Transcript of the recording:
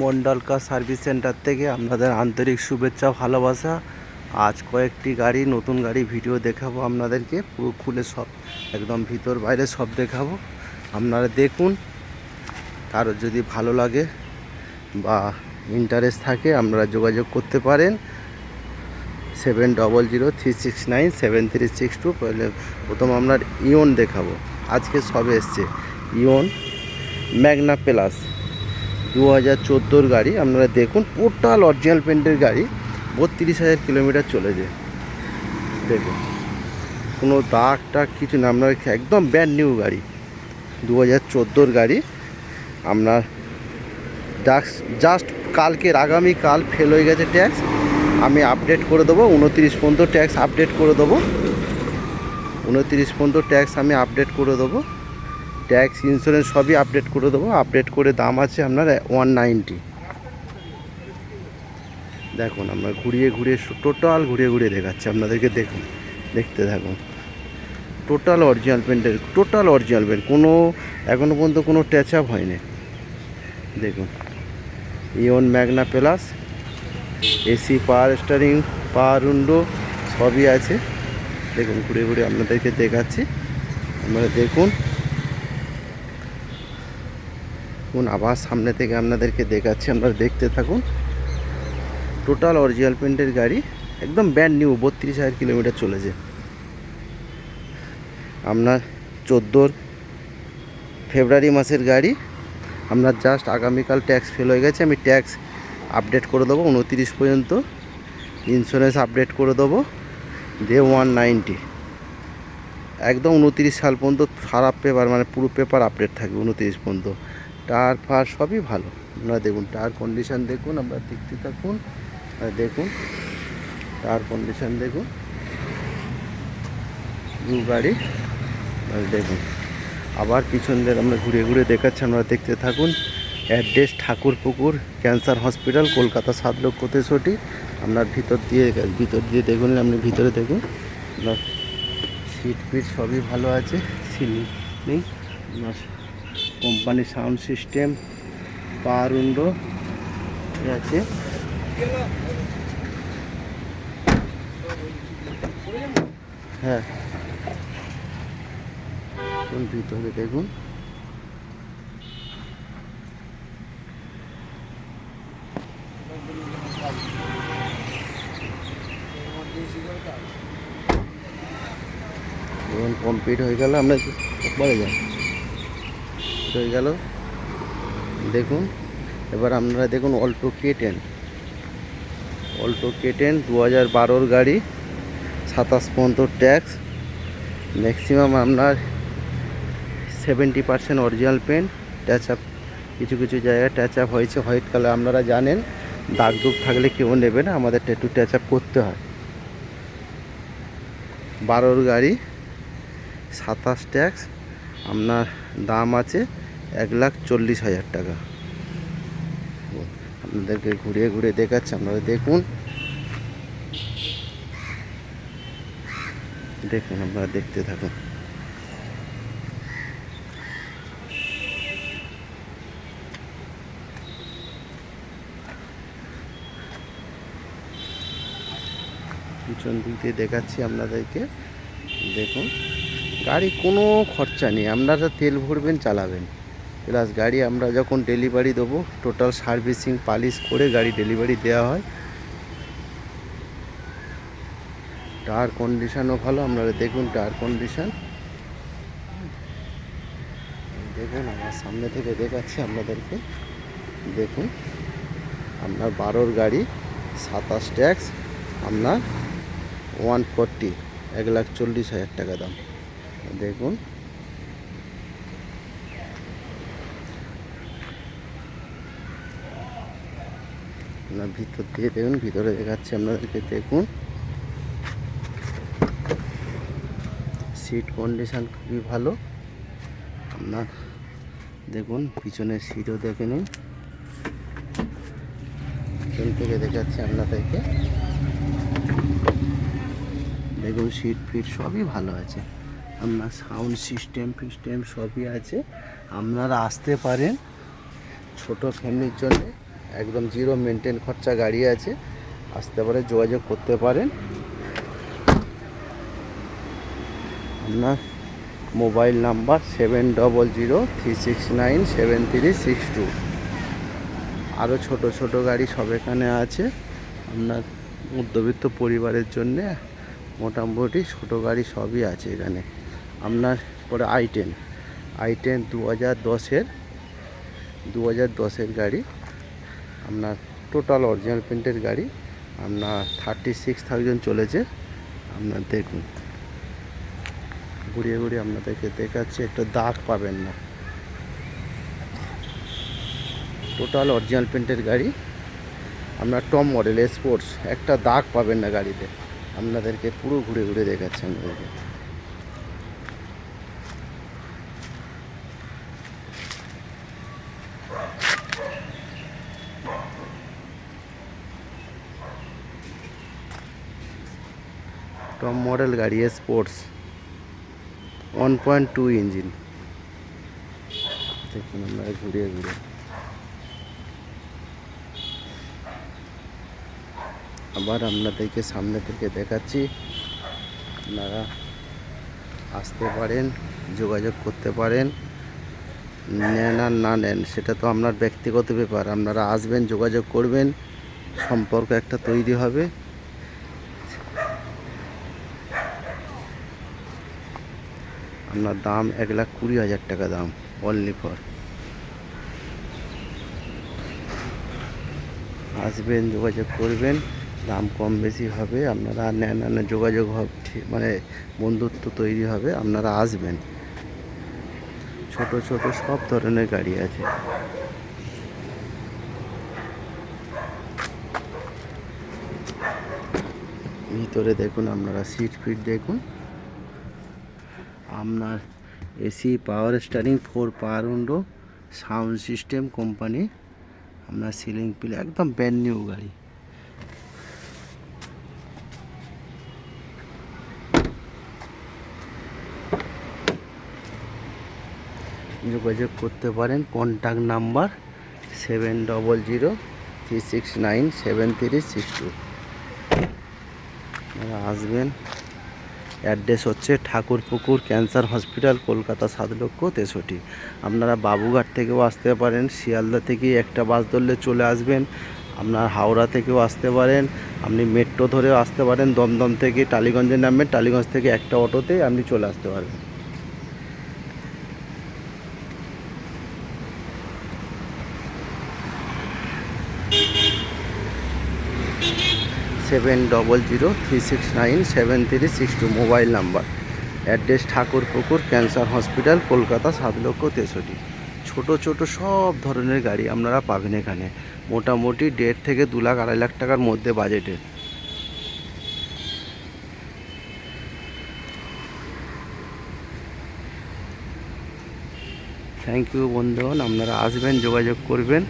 মন্ডলকা service centre থেকে আপনাদের আন্তরিক শুভেচ্ছা ভালোবাসা। আজ কয়েকটি গাড়ি, নতুন গাড়ি ভিডিও দেখাবো আপনাদেরকে, পুরো খুলে সব একদম ভিতর বাইরে সব দেখাবো। আপনারা দেখুন, কারো যদি ভালো লাগে বা ইন্টারেস্ট থাকে আপনারা যোগাযোগ করতে পারেন 7003697362। প্রথম আপনার ইওন দেখাবো, আজকে সবে এসছে ইওন ম্যাগনা প্লাস 2014 গাড়ি। আপনারা দেখুন, টোটাল অরিজিনাল পেন্টের গাড়ি, 32,000 কিলোমিটার চলেছে। দেখুন, কোনো দাগ টাগ কিছু না, আপনার একদম ব্র্যান্ড নিউ গাড়ি, 2014 গাড়ি। আপনার ট্যাক্স জাস্ট আগামীকাল ফেল হয়ে গেছে ট্যাক্স, আমি আপডেট করে দেবো 29 পর্যন্ত ট্যাক্স আপডেট করে দেবো। 29 পর্যন্ত ট্যাক্স আমি আপডেট করে দেবো, ট্যাক্স ইন্স্যুরেন্স সবই আপডেট করে দেবো। আপডেট করে দাম আছে আপনার 190। দেখুন, আমরা টোটাল ঘুরিয়ে দেখাচ্ছি আপনাদেরকে। দেখুন, দেখতে থাকুন। টোটাল অরিজিনাল পেন্টের, কোনো এখনও পর্যন্ত কোনো টাচ আপ হয়নি। দেখুন, Eon Magna plus, AC, power steering, power window সবই আছে। দেখুন, ঘুরে আপনাদেরকে দেখাচ্ছি, আপনারা দেখুন। আবার সামনে থেকে আপনাদেরকে দেখাচ্ছি, আপনারা দেখতে থাকুন। টোটাল অরিজিনাল পেন্টের গাড়ি, একদম ব্র্যান্ড নিউ, 32,000 কিলোমিটার চলেছে। আপনার 14 ফেব্রুয়ারি মাসের গাড়ি। আপনার জাস্ট আগামীকাল ট্যাক্স ফেল হয়ে গেছে, আমি ট্যাক্স আপডেট করে দেবো 29 পর্যন্ত, ইন্স্যুরেন্স আপডেট করে দেবো দিয়ে 190। একদম 29 সাল পর্যন্ত খারাপ পেপার, মানে পুরো পেপার আপডেট থাকবে 29 পর্যন্ত। টায়ার ফার সবই ভালো। আপনারা দেখুন, টায়ার কন্ডিশান দেখুন, আমরা দেখতে থাকুন। দেখুন, টায়ার কন্ডিশান দেখুন, নিউ গাড়ি। দেখুন, আবার পিছন দিয়ে আমরা ঘুরে দেখাচ্ছি, আপনারা দেখতে থাকুন। Address Thakurpukur cancer hospital, Kolkata 7,63,000। আপনার ভিতর দিয়ে দেখুন, আপনি ভিতরে দেখুন, আপনার সিট ফিট সবই ভালো আছে, সিলিং নেই। আপনার কোম্পানি সাউন্ড সিস্টেম, পাওয়ার উইন্ডো আছে। হ্যাঁ, ভিতরে দেখুন, যখন কমপ্লিট হয়ে গেল, আমরা পরে যাই হয়ে গেল। দেখুন, এবার আপনারা দেখুন অল্টো K10, 2012 গাড়ি, 27 পর্যন্ত ট্যাক্স। ম্যাক্সিমাম আপনার 70% অরিজিনাল পেন্ট, টাচ আপ কিছু জায়গায় টাচ আপ হয়েছে, হোয়াইট কালার। আপনারা জানেন, দাগ দুগ থাকলে কেউ নেবে না, আমাদের একটু টাচ আপ করতে হয়। 12 গাড়ি, 27 ট্যাক্স। আপনার দাম আছে 1,40,000 টাকা। আপনাদেরকে ঘুরিয়ে দেখাচ্ছি, আপনারা দেখুন। আপনারা দেখতে থাকুন। পিছন দিক দিয়ে দেখাচ্ছি আপনাদেরকে। দেখুন, গাড়ি কোনো খরচা নেই, আপনারা তেল ভরবেন, চালাবেন, প্লাস গাড়ি আমরা যখন ডেলিভারি দেবো, টোটাল সার্ভিসিং পালিশ করে গাড়ি ডেলিভারি দেওয়া হয়। টায়ার কন্ডিশানও ভালো, আপনারা দেখুন টায়ার কন্ডিশান। দেখুন, আমার সামনে থেকে দেখাচ্ছি আপনাদেরকে। দেখুন, আপনার 12 গাড়ি, 27 ট্যাক্স, আপনার 140, 1,40,000 টাকা দাম। দেখুন, আপনার ভিতর দিয়ে দেখুন, ভিতরে দেখাচ্ছি আপনাদেরকে। দেখুন, সিট কন্ডিশান খুবই ভালো। আপনার দেখুন, পিছনের সিটও দেখে নিন, পিছন থেকে দেখাচ্ছি আপনাদেরকে। দেখুন, সিট ফিট সবই ভালো আছে, আপনার সাউন্ড সিস্টেম সবই আছে। আপনারা আসতে পারেন, ছোট ফ্যামিলির জন্য একদম জিরো মেনটেন খরচা গাড়ি আছে, আসতে পারে, যোগাযোগ করতে পারেন। আপনার মোবাইল নাম্বার 7003697362। আরও ছোট ছোট গাড়ি সব এখানে আছে। আপনার মধ্যবিত্ত পরিবারের জন্যে মোটামুটি ছোট গাড়ি সবই আছে এখানে। আপনার পরে i10 2010-এর গাড়ি, আপনার টোটাল অরিজিনাল প্রিন্টের গাড়ি, আপনার 36,000 চলেছে। আপনার দেখুন, ঘুরিয়ে ঘুরিয়ে আপনাদেরকে দেখাচ্ছি, একটা দাগ পাবেন না। টোটাল অরিজিনাল প্রিন্টের গাড়ি, আপনার টপ মডেল স্পোর্টস, একটা দাগ পাবেন না গাড়িতে। আপনাদেরকে পুরো ঘুরে ঘুরে দেখাচ্ছি আপনাদেরকে। টপ মডেল গাড়ি স্পোর্টস 1.2 ইঞ্জিন, দেখুন আপনারা ঘুরিয়ে ঘুরে। আবার আপনাদেরকে সামনে থেকে দেখাচ্ছি, আপনারা আসতে পারেন, যোগাযোগ করতে পারেন। নেন আর না নেন সেটা তো আপনার ব্যক্তিগত ব্যাপার। আপনারা আসবেন, যোগাযোগ করবেন, সম্পর্ক একটা তৈরি হবে। আপনার দাম 1,20,000 টাকা দাম, অনলি ফর। আসবেন, যোগাযোগ করবেন, দাম কম বেশি হবে। আপনারা নেন আর যোগাযোগ হবে, মানে বন্ধুত্ব তৈরি হবে। আপনারা আসবেন, ছোট ছোট সব ধরনের গাড়ি আছে। ভিতরে দেখুন, আপনারা সিট ফিট দেখুন। আপনার এসি, পাওয়ার স্টারিং, 4 পাওয়ার উইন্ডো, সাউন্ড সিস্টেম কোম্পানি, আপনার সিলিং পিল, একদম ব্র্যান্ড নিউ গাড়ি। যোগাযোগ করতে পারেন, কন্ট্যাক্ট নাম্বার 7003697362। আসবেন। অ্যাড্রেস হচ্ছে ঠাকুরপুকুর ক্যান্সার হসপিটাল, কলকাতা 7,63,000। আপনারা বাবুঘাট থেকেও আসতে পারেন, শিয়ালদা থেকে একটা বাস ধরলে চলে আসবেন। আপনার হাওড়া থেকেও আসতে পারেন, আপনি মেট্রো ধরেও আসতে পারেন। দমদম থেকে টালিগঞ্জে নামবেন, টালিগঞ্জ থেকে একটা অটোতে আপনি চলে আসতে পারবেন। 7003697362 mobile number. Address Thakurpukur cancer hospital, Kolkata 7,63,000। ছোট ছোট সব ধরনের গাড়ি আপনারা পাবেন এখানে, মোটামুটি 1.5 থেকে 2 লাখ 2.5 লাখ টাকার মধ্যে বাজেটে। থ্যাংক ইউ বন্ধুগণ, আপনারা আসবেন, যোগাযোগ করবেন।